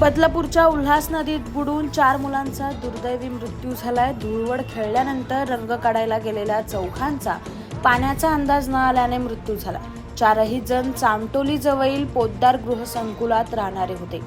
बदलापूरच्या उल्हास नदीत बुडून 4 मुलांचा दुर्दैवी मृत्यू झालाय। धुळवड खेळल्यानंतर रंग काढायला गेलेल्या चौघांचा पाण्याचा अंदाज न आल्याने मृत्यू झाला। 4ही जण चामटोली जवळील पोद्दार गृहसंकुलात राहणारे होते।